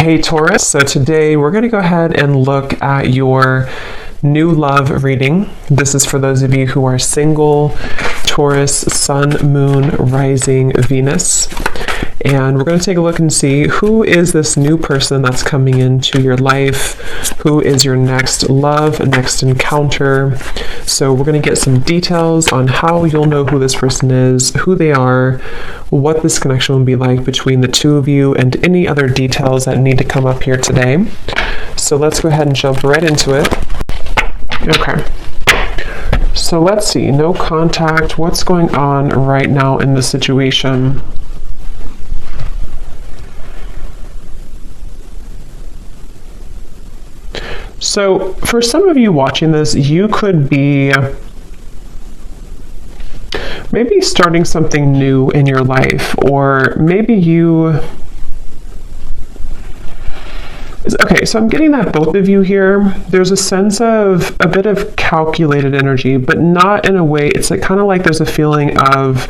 Hey Taurus, so today we're going to go ahead and look at your new love reading. This is for those of you who are single, Taurus, Sun, Moon, Rising, Venus. And we're going to take a look and see who is this new person that's coming into your life, who is your next love, next encounter. So we're going to get some details on how you'll know who this person is, who they are, what this connection will be like between the two of you, and any other details that need to come up here today. So let's go ahead and jump right into it. Okay. So let's see, no contact. What's going on right now in the situation? So for some of you watching this, you could be maybe starting something new in your life, or maybe you... Okay, so I'm getting that both of you here, there's a sense of a bit of calculated energy, but not in a way, it's like kind of like there's a feeling of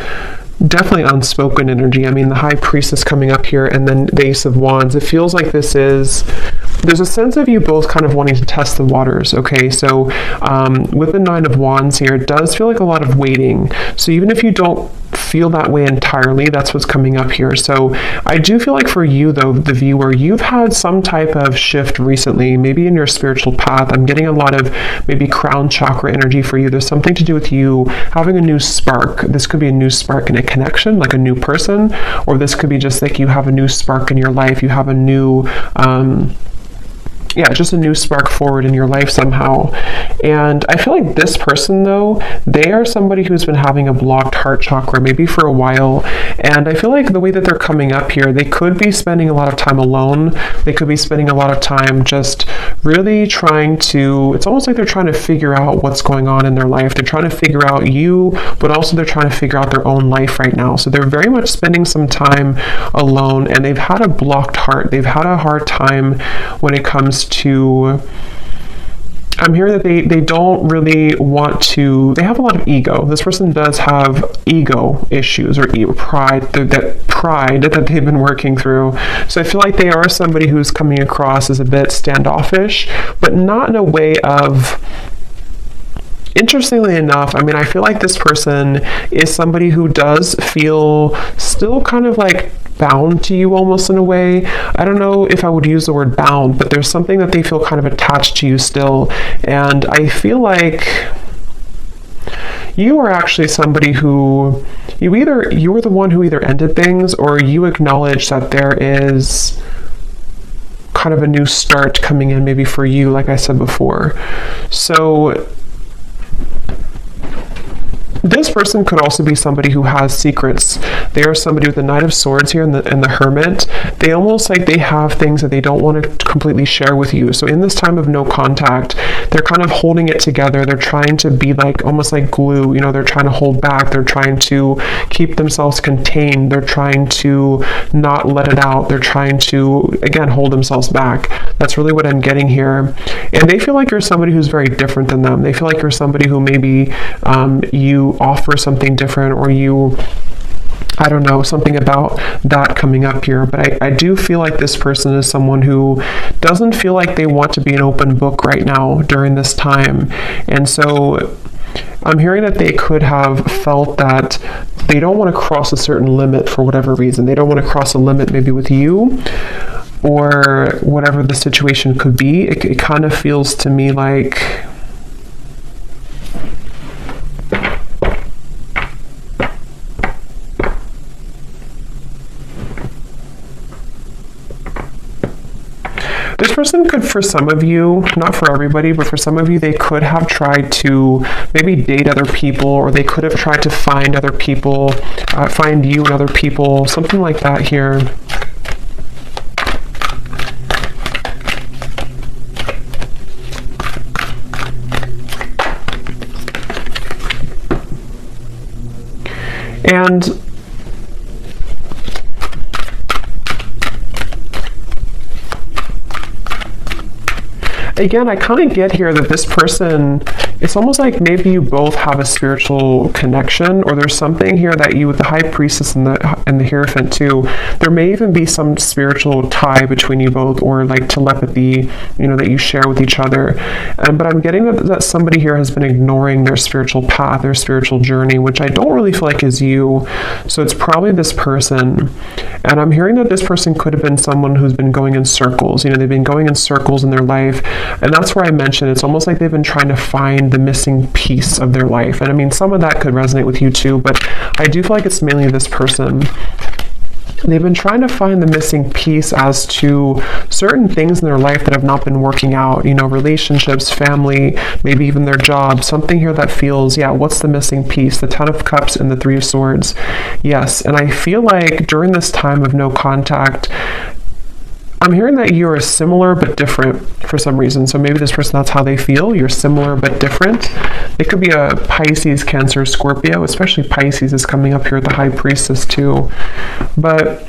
definitely unspoken energy. I mean, the High Priestess coming up here and then the Ace of Wands. It feels like there's a sense of you both kind of wanting to test the waters, okay? So with the Nine of Wands here, it does feel like a lot of waiting. So even if you don't feel that way entirely, that's what's coming up here. So I do feel like for you, though, the viewer, you've had some type of shift recently, maybe in your spiritual path. I'm getting a lot of maybe crown chakra energy for you. There's something to do with you having a new spark. This could be a new spark in a connection, like a new person, or this could be just like you have a new spark in your life. You have a new... just a new spark forward in your life somehow. And I feel like this person, though, they are somebody who's been having a blocked heart chakra maybe for a while. And I feel like the way that they're coming up here, they could be spending a lot of time alone. They could be spending a lot of time just really trying to, it's almost like they're trying to figure out what's going on in their life. They're trying to figure out you, but also they're trying to figure out their own life right now. So they're very much spending some time alone, and they've had a blocked heart. They've had a hard time when it comes to, I'm hearing that they don't really want to, they have a lot of ego. This person does have ego issues or pride, that they've been working through. So I feel like they are somebody who's coming across as a bit standoffish, but not in a way of... Interestingly enough, I mean, I feel like this person is somebody who does feel still kind of like bound to you almost in a way. I don't know if I would use the word bound, but there's something that they feel kind of attached to you still. And I feel like you are actually somebody who you were the one who either ended things, or you acknowledge that there is kind of a new start coming in maybe for you, like I said before. So this person could also be somebody who has secrets. They are somebody with the Knight of Swords here and the Hermit. They almost like they have things that they don't want to completely share with you. So in this time of no contact, they're kind of holding it together. They're trying to be like almost like glue. You know, they're trying to hold back. They're trying to keep themselves contained. They're trying to not let it out. They're trying to, again, hold themselves back. That's really what I'm getting here. And they feel like you're somebody who's very different than them. They feel like you're somebody who maybe you offer something different, or you, I don't know, something about that coming up here. But I do feel like this person is someone who doesn't feel like they want to be an open book right now during this time. And so I'm hearing that they could have felt that they don't want to cross a certain limit for whatever reason. They don't want to cross a limit maybe with you, or whatever the situation could be. It kind of feels to me like this person could, for some of you, not for everybody, but for some of you, they could have tried to maybe date other people, or they could have tried to find other people, find you and other people, something like that here. And again, I kind of get here that this person, It's almost like maybe you both have a spiritual connection, or there's something here that you, with the High Priestess and the Hierophant too, there may even be some spiritual tie between you both, or like telepathy, you know, that you share with each other. But I'm getting that somebody here has been ignoring their spiritual path, their spiritual journey, which I don't really feel like is you. So it's probably this person. And I'm hearing that this person could have been someone who's been going in circles. You know, they've been going in circles in their life. And that's where I mentioned it's almost like they've been trying to find the missing piece of their life. And I mean, some of that could resonate with you too, but I do feel like it's mainly this person. They've been trying to find the missing piece as to certain things in their life that have not been working out, you know, relationships, family, maybe even their job, something here that feels, yeah, what's the missing piece? The Ten of Cups and the Three of Swords. Yes, and I feel like during this time of no contact, I'm hearing that you are similar but different for some reason. So maybe this person, that's how they feel. You're similar but different. It could be a Pisces, Cancer, Scorpio, especially Pisces is coming up here with the High Priestess too. But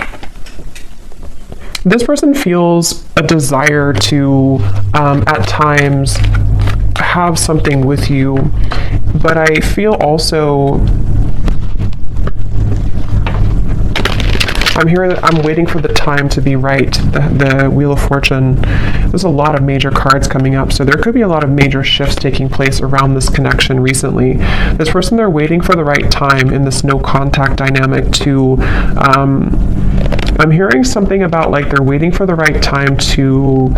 this person feels a desire to, at times, have something with you. But I feel also, I'm hearing that I'm waiting for the time to be right. The Wheel of Fortune. There's a lot of major cards coming up, so there could be a lot of major shifts taking place around this connection recently. This person, they're waiting for the right time in this no contact dynamic to, I'm hearing something about like they're waiting for the right time to,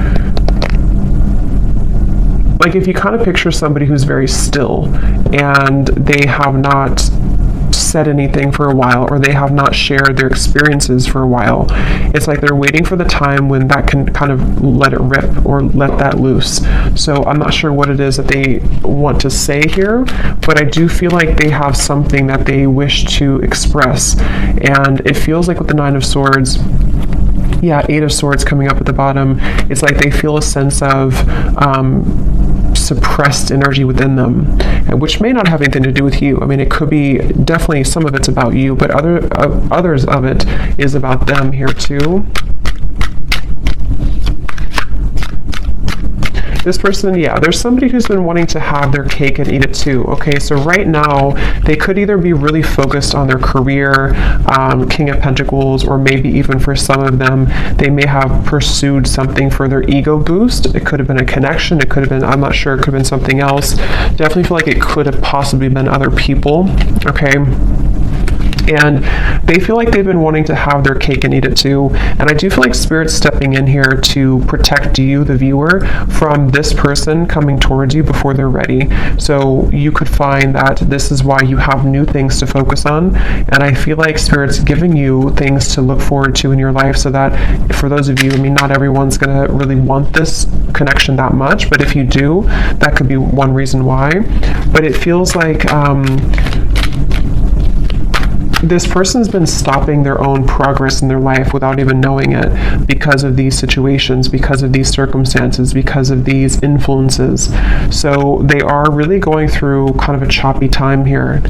like if you kind of picture somebody who's very still and they have not said anything for a while, or they have not shared their experiences for a while. It's like they're waiting for the time when that can kind of let it rip or let that loose. So I'm not sure what it is that they want to say here, but I do feel like they have something that they wish to express. And it feels like with the Nine of Swords, yeah, Eight of Swords coming up at the bottom, it's like they feel a sense of suppressed energy within them, which may not have anything to do with you. I mean, it could be, definitely some of it's about you, but others of it is about them here too. This person, yeah, there's somebody who's been wanting to have their cake and eat it too. Okay, so right now, they could either be really focused on their career, King of Pentacles, or maybe even for some of them, they may have pursued something for their ego boost. It could have been a connection. It could have been, I'm not sure, it could have been something else. Definitely feel like it could have possibly been other people. Okay. And they feel like they've been wanting to have their cake and eat it too. And I do feel like Spirit's stepping in here to protect you, the viewer, from this person coming towards you before they're ready. So you could find that this is why you have new things to focus on. And I feel like Spirit's giving you things to look forward to in your life, so that for those of you, I mean, not everyone's going to really want this connection that much, but if you do, that could be one reason why. But it feels like this person's been stopping their own progress in their life without even knowing it, because of these situations, because of these circumstances, because of these influences. So they are really going through kind of a choppy time here.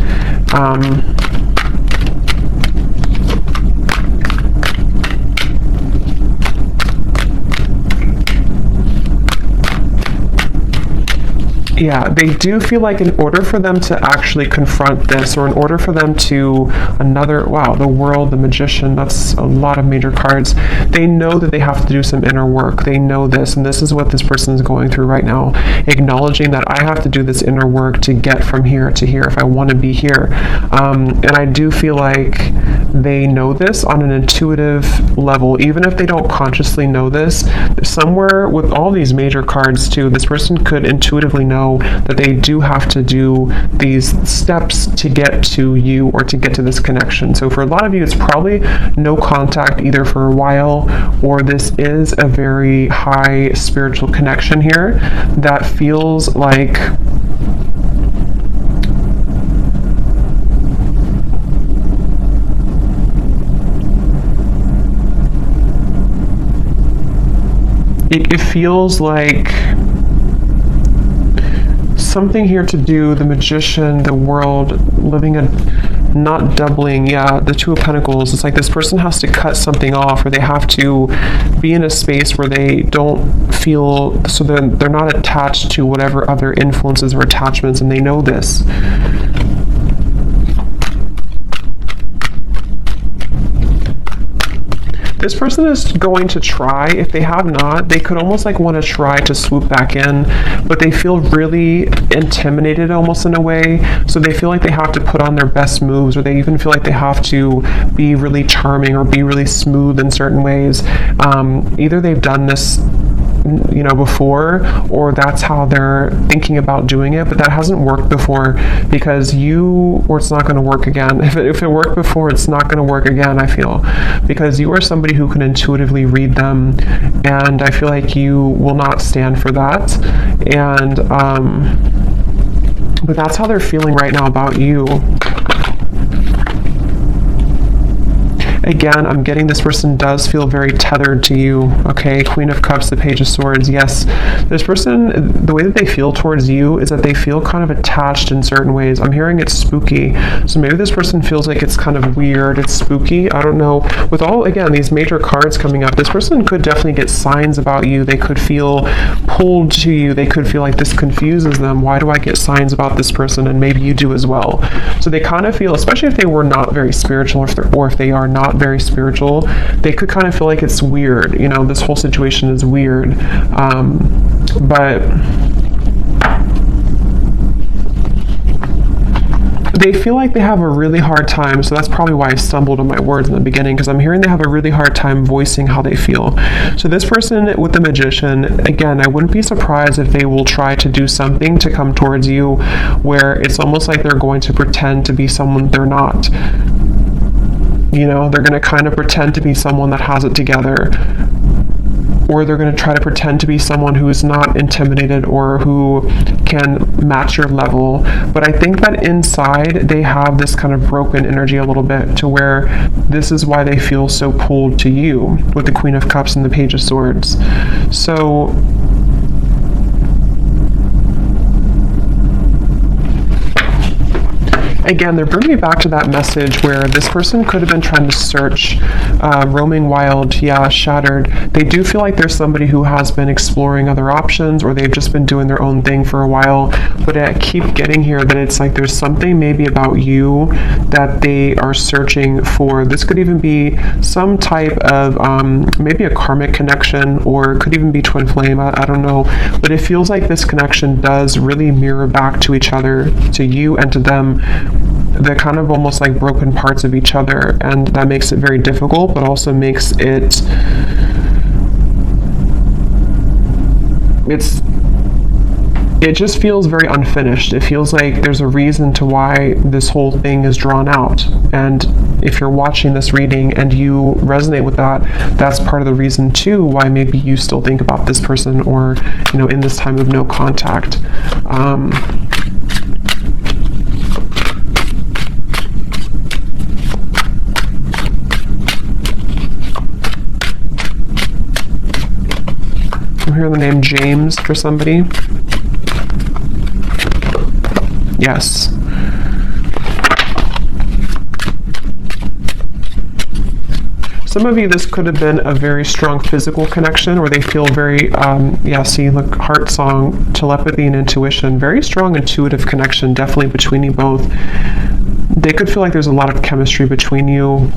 Yeah, they do feel like in order for them to actually confront this, or in order for them to wow, the World, the Magician, that's a lot of major cards. They know that they have to do some inner work. They know this, and this is what this person is going through right now, acknowledging that I have to do this inner work to get from here to here if I want to be here. And I do feel like they know this on an intuitive level, even if they don't consciously know this. Somewhere with all these major cards too, this person could intuitively know that they do have to do these steps to get to you, or to get to this connection. So for a lot of you, it's probably no contact either for a while, or this is a very high spiritual connection here that feels like it feels like something here to do, the Magician, the World, living a not doubling. Yeah, the Two of Pentacles. It's like this person has to cut something off, or they have to be in a space where they don't feel, so they're not attached to whatever other influences or attachments, and they know this. This person is going to try. If they have not, they could almost like want to try to swoop back in, but they feel really intimidated almost in a way. So they feel like they have to put on their best moves, or they even feel like they have to be really charming or be really smooth in certain ways. Either they've done this, you know, before, or that's how they're thinking about doing it, but that hasn't worked before, because or it's not going to work again. If it worked before, it's not going to work again, I feel, because you are somebody who can intuitively read them, and I feel like you will not stand for that. And but that's how they're feeling right now about you. Again, I'm getting this person does feel very tethered to you, okay? Queen of Cups, the Page of Swords, yes. This person, the way that they feel towards you is that they feel kind of attached in certain ways. I'm hearing it's spooky. So maybe this person feels like it's kind of weird, it's spooky, I don't know. With all, again, these major cards coming up, this person could definitely get signs about you. They could feel pulled to you. They could feel like this confuses them. Why do I get signs about this person? And maybe you do as well. So they kind of feel, especially if they were not very spiritual, or if they are not very spiritual, they could kind of feel like it's weird, you know, this whole situation is weird. But they feel like they have a really hard time, so that's probably why I stumbled on my words in the beginning, because I'm hearing they have a really hard time voicing how they feel. So this person with the Magician, again, I wouldn't be surprised if they will try to do something to come towards you where it's almost like they're going to pretend to be someone they're not. You know, they're going to kind of pretend to be someone that has it together, or they're going to try to pretend to be someone who is not intimidated or who can match your level. But I think that inside they have this kind of broken energy a little bit, to where this is why they feel so pulled to you with the Queen of Cups and the Page of Swords. So again, they're bringing me back to that message where this person could have been trying to search, roaming wild, yeah, shattered. They do feel like there's somebody who has been exploring other options, or they've just been doing their own thing for a while. But I keep getting here that it's like there's something maybe about you that they are searching for. This could even be some type of maybe a karmic connection, or it could even be twin flame, I don't know. But it feels like this connection does really mirror back to each other, to you and to them, the kind of almost like broken parts of each other, and that makes it very difficult, but also makes it just feels very unfinished. It feels like there's a reason to why this whole thing is drawn out, and if you're watching this reading and you resonate with that, that's part of the reason too why maybe you still think about this person, or, you know, in this time of no contact. I'm hearing the name James for somebody. Yes. Some of you, this could have been a very strong physical connection, where they feel very, yeah, see, look, heart song, telepathy and intuition, very strong intuitive connection, definitely between you both. They could feel like there's a lot of chemistry between you.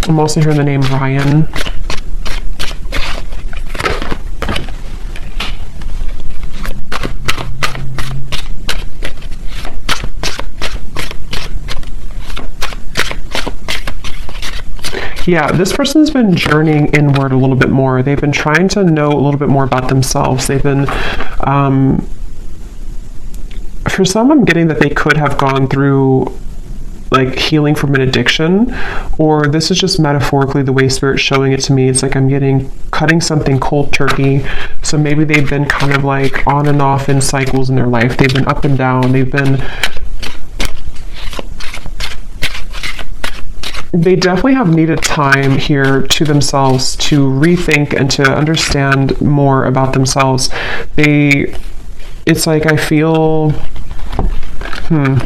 I'm also hearing the name Ryan. Yeah, this person's been journeying inward a little bit more. They've been trying to know a little bit more about themselves. They've been, for some, I'm getting that they could have gone through like healing from an addiction, or this is just metaphorically the way Spirit's showing it to me. It's like I'm getting cutting something cold turkey. So maybe they've been kind of like on and off in cycles in their life. They've been up and down. They've been they definitely have needed time here to themselves to rethink and to understand more about themselves. It's like I feel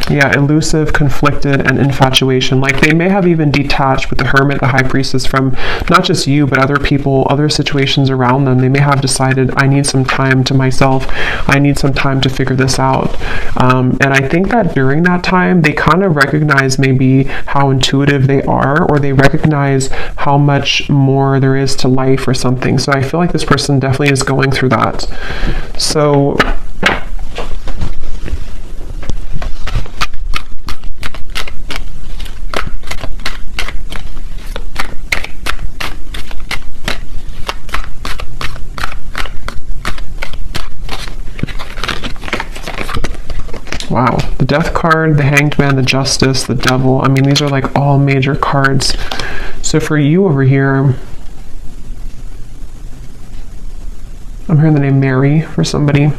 yeah, elusive, conflicted, and infatuation. Like they may have even detached with the Hermit, the High Priestess, from not just you, but other people, other situations around them. They may have decided, I need some time to myself. I need some time to figure this out. And I think that during that time, they kind of recognize maybe how intuitive they are, or they recognize how much more there is to life or something. So I feel like this person definitely is going through that. So wow, the Death card, the Hanged Man, the Justice, the Devil. I mean, these are like all major cards. So for you over here, I'm hearing the name Mary for somebody.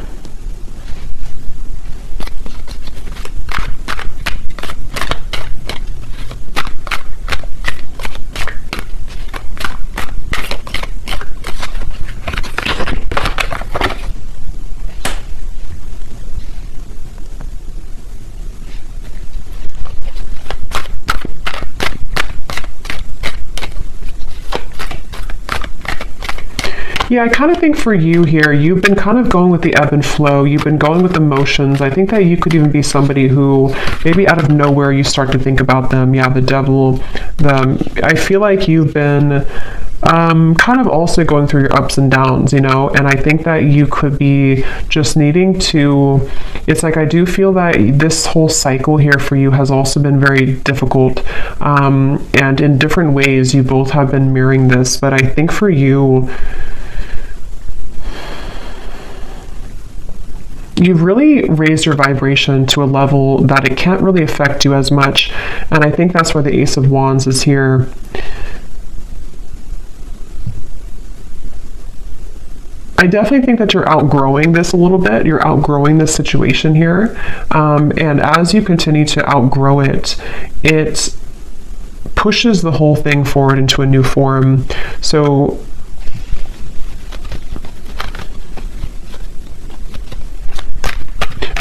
Yeah, I kind of think for you here, you've been kind of going with the ebb and flow. You've been going with emotions. I think that you could even be somebody who maybe out of nowhere you start to think about them. Yeah, the Devil. I feel like you've been kind of also going through your ups and downs, you know, and I think that you could be just needing to, it's like I do feel that this whole cycle here for you has also been very difficult, and in different ways you both have been mirroring this, but I think for you, you've really raised your vibration to a level that it can't really affect you as much, and I think that's why the Ace of Wands is here. I definitely think that you're outgrowing this a little bit. You're outgrowing this situation here, and as you continue to outgrow it, it pushes the whole thing forward into a new form. So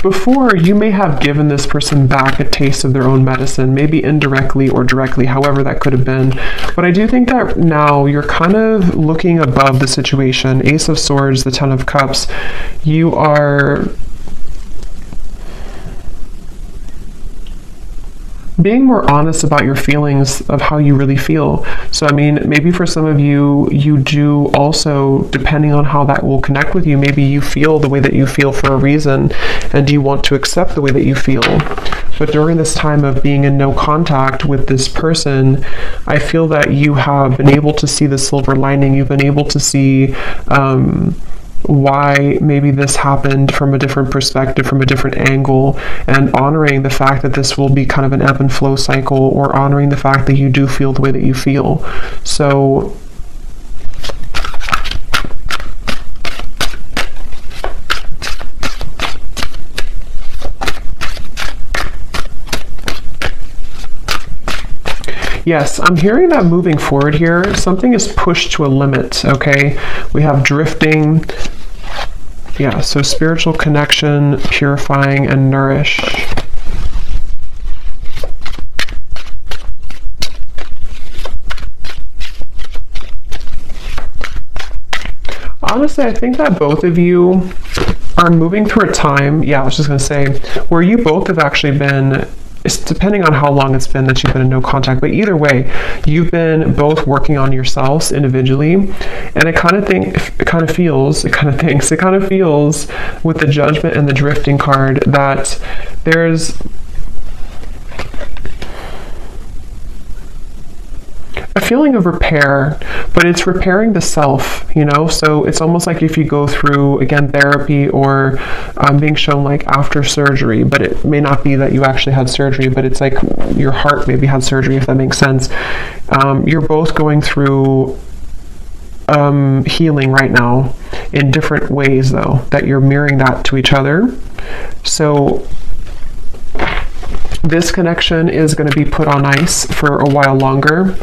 before, you may have given this person back a taste of their own medicine, maybe indirectly or directly, however that could have been. But I do think that now you're kind of looking above the situation. Ace of Swords, the Ten of Cups, you are being more honest about your feelings of how you really feel. So, I mean, maybe for some of you, you do also, depending on how that will connect with you, maybe you feel the way that you feel for a reason, and you want to accept the way that you feel. But during this time of being in no contact with this person, I feel that you have been able to see the silver lining. You've been able to see why maybe this happened from a different perspective, from a different angle, and honoring the fact that this will be kind of an ebb and flow cycle, or honoring the fact that you do feel the way that you feel. So yes, I'm hearing that moving forward here, something is pushed to a limit, okay? We have drifting. Yeah, so spiritual connection, purifying, and nourish. Honestly, I think that both of you are moving through a time, yeah, I was just going to say, where you both have actually been, it's depending on how long it's been that you've been in no contact, but either way, you've been both working on yourselves individually, and it kind of feels with the Judgment and the Drifting card that there's a feeling of repair, but it's repairing the self, you know? So it's almost like if you go through, again, therapy, or being shown like after surgery, but it may not be that you actually had surgery, but it's like your heart maybe had surgery, if that makes sense. You're both going through healing right now in different ways, though, that you're mirroring that to each other. So This connection is going to be put on ice for a while longer.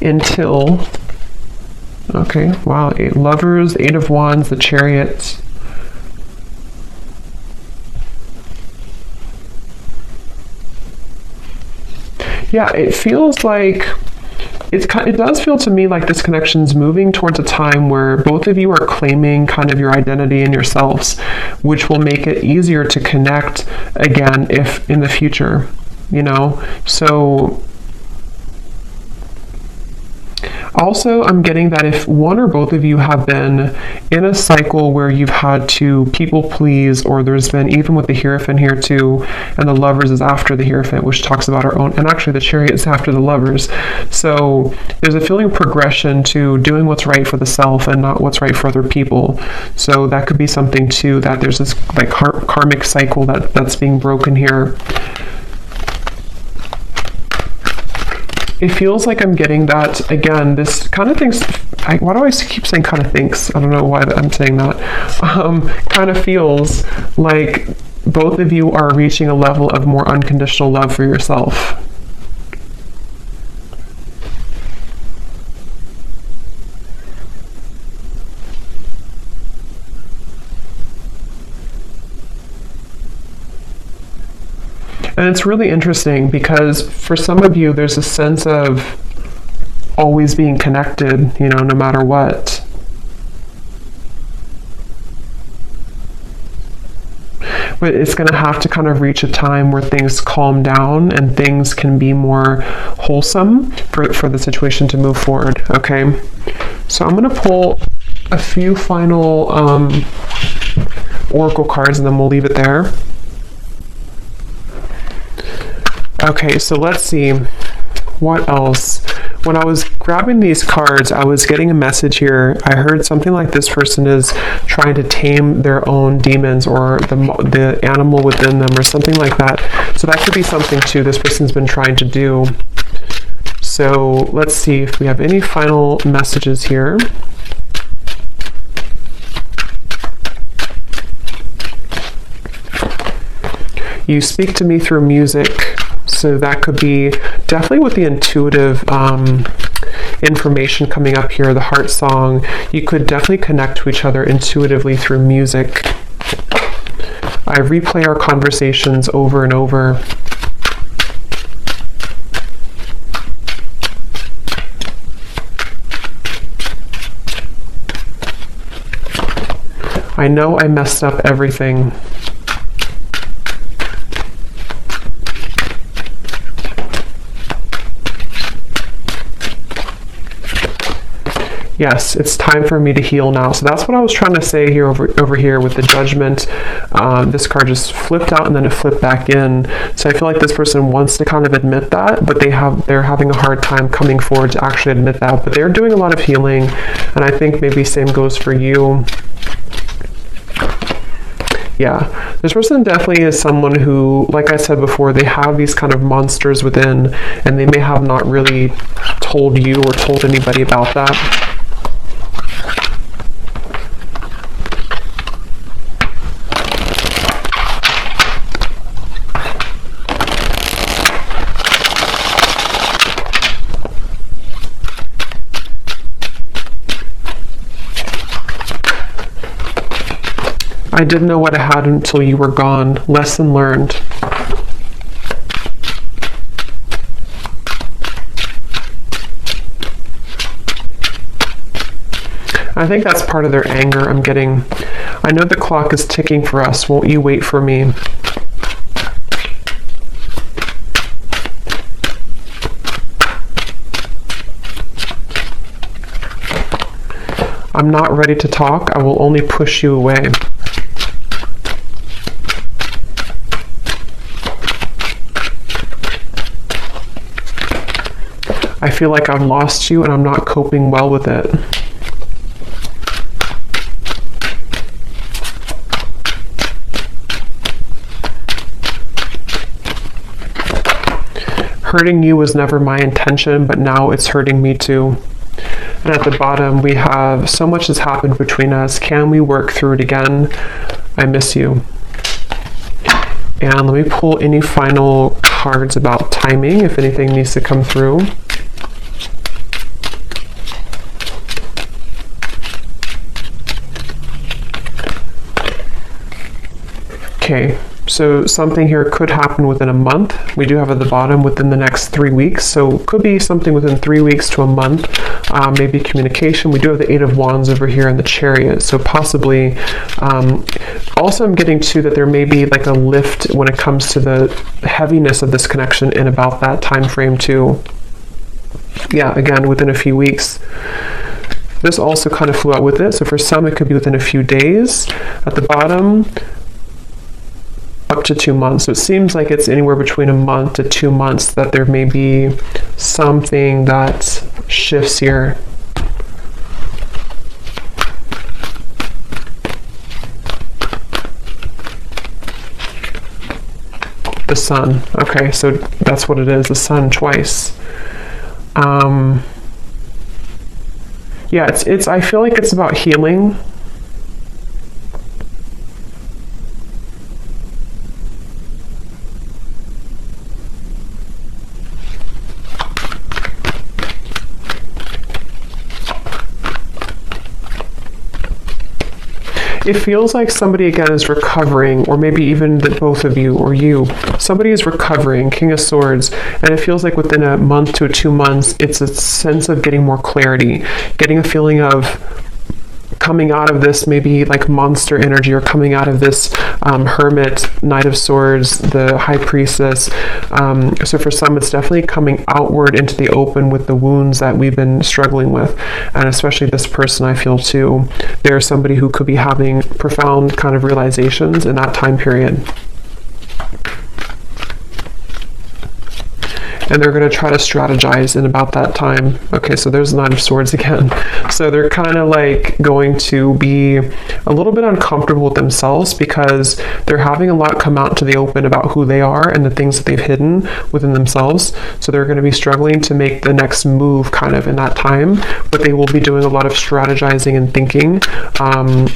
Until, okay, wow, 8 Lovers, 8 of Wands, the Chariot. Yeah, it feels like, it does feel to me like this connection's moving towards a time where both of you are claiming kind of your identity and yourselves, which will make it easier to connect again if in the future, you know? So also, I'm getting that if one or both of you have been in a cycle where you've had to people please, or there's been, even with the Hierophant here too, and the Lovers is after the Hierophant, which talks about our own, and actually the Chariot is after the Lovers. So there's a feeling of progression to doing what's right for the self and not what's right for other people. So that could be something too, that there's this like karmic cycle that's being broken here. It feels like I'm getting that, again, this kind of things, why do I keep saying kind of thinks? I don't know why I'm saying that. Kind of feels like both of you are reaching a level of more unconditional love for yourself. And it's really interesting because for some of you, there's a sense of always being connected, you know, no matter what. But it's going to have to kind of reach a time where things calm down and things can be more wholesome for the situation to move forward, okay? So I'm going to pull a few final oracle cards and then we'll leave it there. Okay, so let's see, what else? When I was grabbing these cards, I was getting a message here. I heard something like this person is trying to tame their own demons or the animal within them or something like that. So that could be something too this person's been trying to do. So let's see if we have any final messages here. You speak to me through music. So that could be definitely with the intuitive information coming up here, the heart song. You could definitely connect to each other intuitively through music. I replay our conversations over and over. I know I messed up everything. Yes, it's time for me to heal now. So that's what I was trying to say here over here with the Judgment. This card just flipped out and then it flipped back in. So I feel like this person wants to kind of admit that, but they're having a hard time coming forward to actually admit that. But they're doing a lot of healing, and I think maybe same goes for you. Yeah, this person definitely is someone who, like I said before, they have these kind of monsters within, and they may have not really told you or told anybody about that. I didn't know what I had until you were gone. Lesson learned. I think that's part of their anger I'm getting. I know the clock is ticking for us. Won't you wait for me? I'm not ready to talk. I will only push you away. I feel like I've lost you and I'm not coping well with it. Hurting you was never my intention, but now it's hurting me too. And at the bottom, we have, so much has happened between us. Can we work through it again? I miss you. And let me pull any final cards about timing, if anything needs to come through. Okay, so something here could happen within a month. We do have at the bottom within the next 3 weeks. So could be something within 3 weeks to a month, maybe communication. We do have the Eight of Wands over here in the Chariot. So possibly, also I'm getting to that there may be like a lift when it comes to the heaviness of this connection in about that time frame too. Yeah, again, within a few weeks. This also kind of flew out with it. So for some, it could be within a few days. At the bottom, up to 2 months. So it seems like it's anywhere between a month to 2 months that there may be something that shifts here. The Sun. Okay, so that's what it is, the Sun twice. Yeah, it's I feel like it's about healing. It feels like somebody again is recovering, or maybe even that both of you or you, somebody is recovering, King of Swords, and it feels like within a month to 2 months, it's a sense of getting more clarity, getting a feeling of coming out of this maybe like monster energy, or coming out of this Hermit, Knight of Swords, the High Priestess. So for some, it's definitely coming outward into the open with the wounds that we've been struggling with. And especially this person, I feel too, there's somebody who could be having profound kind of realizations in that time period. And they're going to try to strategize in about that time. Okay, so there's the Nine of Swords again. So they're kind of like going to be a little bit uncomfortable with themselves because they're having a lot come out to the open about who they are and the things that they've hidden within themselves. So they're going to be struggling to make the next move kind of in that time, but they will be doing a lot of strategizing and thinking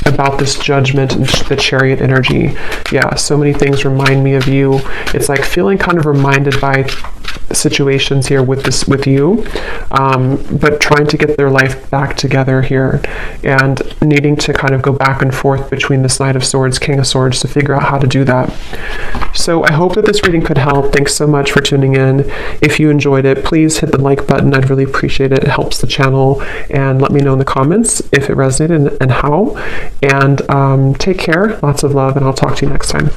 about this Judgment and the Chariot energy. Yeah, so many things remind me of you. It's like feeling kind of reminded by situations here with you, but trying to get their life back together here and needing to kind of go back and forth between this Knight of Swords, King of Swords to figure out how to do that. So I hope that this reading could help. Thanks so much for tuning in. If you enjoyed it, please hit the like button. I'd really appreciate it. It helps the channel, and let me know in the comments if it resonated and how. And take care, lots of love, and I'll talk to you next time.